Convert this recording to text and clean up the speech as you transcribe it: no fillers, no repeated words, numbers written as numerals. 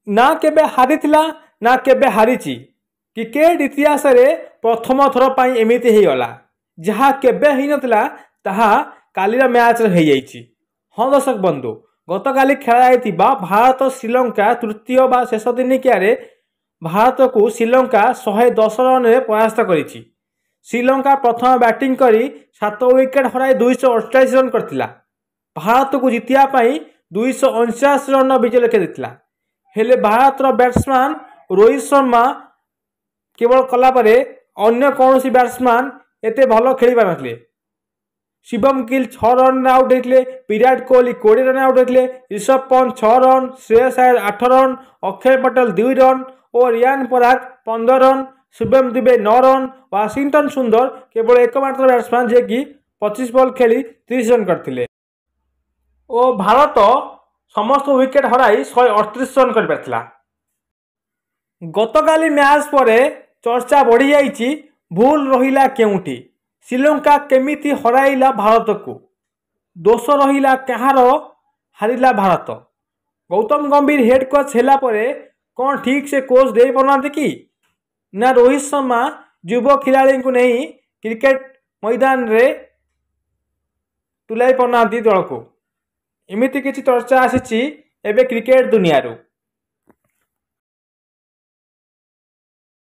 ना केबे हारिथिला ना केबे हारिची। क्रिकेट इतिहास रे प्रथम थर पाई एमिति हे गला जहा केबे ही नतला ताहा कालीर मैच रे हे जाईची। हाँ दर्शक बंधु गतकाली खेला भारत श्रीलंका तृतीय बा शेष दिनिकिया रे भारत को श्रीलंका 110 रन रे परास्त करिछि। श्रीलंका प्रथम बैटिंग करी 7 विकेट हराई 248 रन करथिला। भारत को जितिया पाई 249 रन विजय लिखि देथिला। हेले भारत बैट्समैन रोहित शर्मा केवल कला परे अन्य कौन बैट्समैन एते भल खेली पारे। शिवम गिल 6 रन आउट होते, विराट कोहली 20 रन आउट होते, ऋषभ पंत 6 रन, श्रेयस अय्यर 8 रन, अक्षर पटेल 2 रन और Riyan Parag 15 run, Shubham Dubey 9 run. Washington सुंदर केवल एकमात्र बैट्समैन जे कि 25 बॉल खेली 30 रन करथिले और भारत समस्त विकेट हराई 138 रन कर पारथिला। गतकाली मैच परे चर्चा बढ़ी जाइछि भूल रहिला केउठी, श्रीलंका केमिति हराइला भारत को, दोष रहिला कहार हारिला भारत। गौतम गंभीर हेड कोच हेला परे कौन ठीक से कोच दे पारनांती कि ना रोहित शर्मा युव खिलाड़ी को नहीं क्रिकेट मैदान रे तुलाई पारनांती दल को। एमिति किछि चर्चा आसीछि एबे क्रिकेट दुनिया रू।